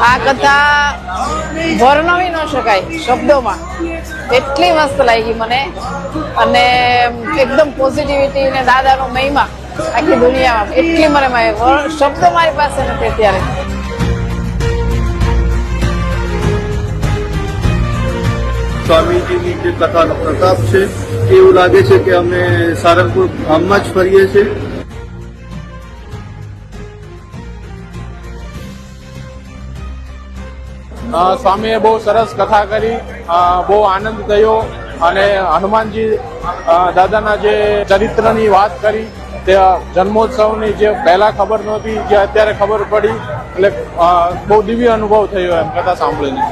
આ કથા વર્ણવી ન શકાય શબ્દોમાં, એટલી મસ્ત લાગી મને. અને એકદમ પોઝિટિવિટી ને દાદાનો મહિમા આખી દુનિયામાં એટલી મને શબ્દો મારી પાસે નથી અત્યારે. સ્વામીજીની જે કથાનો પ્રતાપ છે એવું લાગે છે કે અમે સારંગપુર ગામમાં જ ફરીએ છીએ. સ્વામીએ બહુ સરસ કથા કરી, બહુ આનંદ થયો. અને હનુમાનજી દાદાના જે ચરિત્રની વાત કરી, તે જન્મોત્સવની જે પહેલા ખબર નહોતી, જે અત્યારે ખબર પડી, એટલે બહુ દિવ્ય અનુભવ થયો એમ કથા સાંભળીને.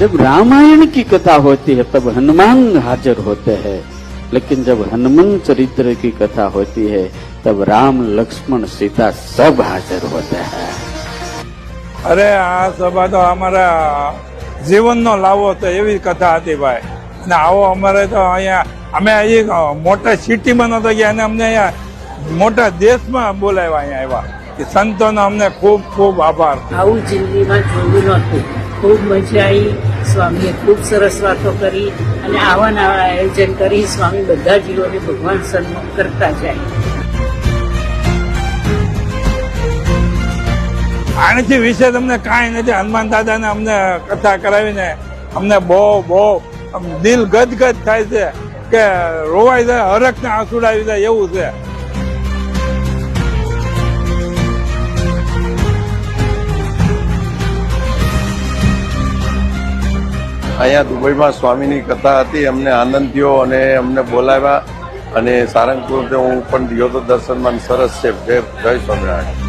जब रामायण की कथा होती है तब हनुमान हाजिर होते हैं, लेकिन जब हनुमान चरित्र की कथा होती है तब राम लक्ष्मण सीता सब हाजिर होते हैं. अरे आ सभा तो हमारा जीवनનો લાવો તો એવી કથા હતી ભાઈ. અને આવો અમારે તો અહીંયા અમે અહીં મોટા સિટીમાં નતો ગયા અને અમને અહીંયા મોટા દેશમાં બોલાવ્યા અહીંયા આવ્યા. કે સંતોનો અમને ખૂબ ખૂબ આભાર. આવું જિંદગીમાં જોયું નહોતું. ખૂબ મજા આવી. સ્વામીએ ખૂબ સરસ વાતો કરી અને આવા નવા આયોજન કરી સ્વામી બધા જીવોને ભગવાન સન્મુખ કરતા જાય. આનાથી વિશે તમને કાંઈ નથી. હનુમાન દાદાને અમને કથા કરાવીને અમને બહુ દિલ ગદગદ થાય છે કે રોવાઈ જાય, હરખને આંસુ આવી જાય એવું છે. અહીંયા દુબઈમાં સ્વામીની કથા હતી, અમને આનંદ થયો અને અમને બોલાવ્યા. અને સારંગપુર હું પણ ગયો તો દર્શનમાં. સરસ છે. જય સ્વામિનારાયણ.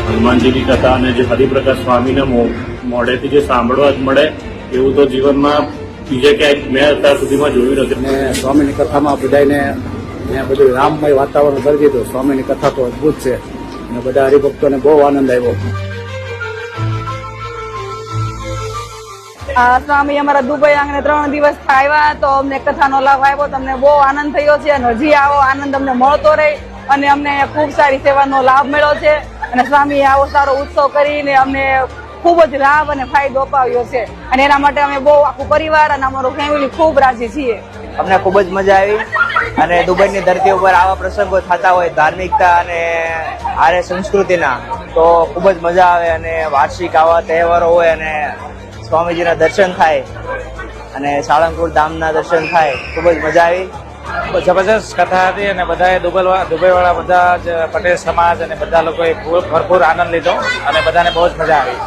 હનુમાનજીની કથા અને જે હરિપ્રકાશ સ્વામીના મોઢેથી જે સાંભળવા જ મળે એવું તો જીવનમાં બીજે ક્યાંય મેં અત્યાર સુધીમાં જોયું નથી. અને સ્વામીની કથામાં બધાને બધું રામમય વાતાવરણ કરી દીધું. સ્વામીની કથા તો અદભુત છે અને બધા હરિભક્તોને બહુ આનંદ આવ્યો. સ્વામી અમારા દુબઈ આંગણે 3 દિવસ આવ્યા તો અમને કથાનો લાભ આવ્યો. તમને બહુ આનંદ થયો છે અને હજી આવો આનંદ અમને મળતો રહે અને અમને ખૂબ સારી સેવાનો લાભ મળ્યો છે. અને સ્વામીએ આવો સારો ઉત્સવ કરીને અમને ખૂબ જ લાભ અને ફાયદો અપાવ્યો છે. અને એના માટે અમે બહુ આખું પરિવાર અને અમારું ફેમિલી ખૂબ રાજી છીએ. અમને ખૂબ જ મજા આવી. અને દુબઈની ધરતી ઉપર આવા પ્રસંગો થતા હોય ધાર્મિકતા અને આર્ય સંસ્કૃતિના, તો ખૂબ જ મજા આવે. અને વાર્ષિક આવા તહેવારો હોય અને સ્વામીજીના દર્શન થાય અને સાળંગપુર ધામના દર્શન થાય, ખૂબ જ મજા આવી. જબરજસ્ત કથા હતી અને બધાએ દુબઈવાળા બધા જ પટેલ સમાજ અને બધા લોકોએ ભરપૂર આનંદ લીધો અને બધાને બહુ જ મજા આવી.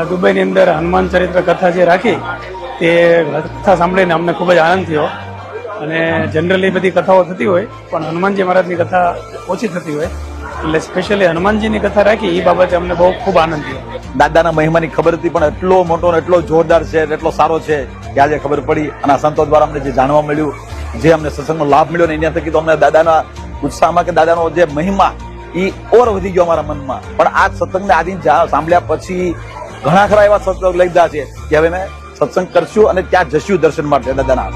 દુબઈની અંદર હનુમાન ચરિત્ર કથા જે રાખી તે કથા સાંભળીને અમને ખૂબ જ આનંદ થયો. અને જનરલી બધી કથાઓ થતી હોય પણ હનુમાનજી મહારાજની કથા ઓછી થતી હોય, એટલે સ્પેશિયલી હનુમાનજીની કથા રાખી એ બાબતે અમને બહુ ખૂબ આનંદ થયો. દાદાના મહિમાની ખબર હતી પણ એટલો મોટો ને એટલો જોરદાર છે, એટલો સારો છે કે આજે ખબર પડી. અને આ સંતો દ્વારા અમને જે જાણવા મળ્યું, જે અમને સત્સંગનો લાભ મળ્યો ને એના થકી તો અમને દાદાના ઉત્સાહમાં કે દાદાનો જે મહિમા એ ઓર વધી ગયો અમારા મનમાં. પણ આ સત્સંગને આદિન સાંભળ્યા પછી ઘણા ખરા એવા સત્સંગ લઈ ગયા છે કે હવે મેં સત્સંગ કરશું અને ત્યાં જશું દર્શન માટે દાદાના.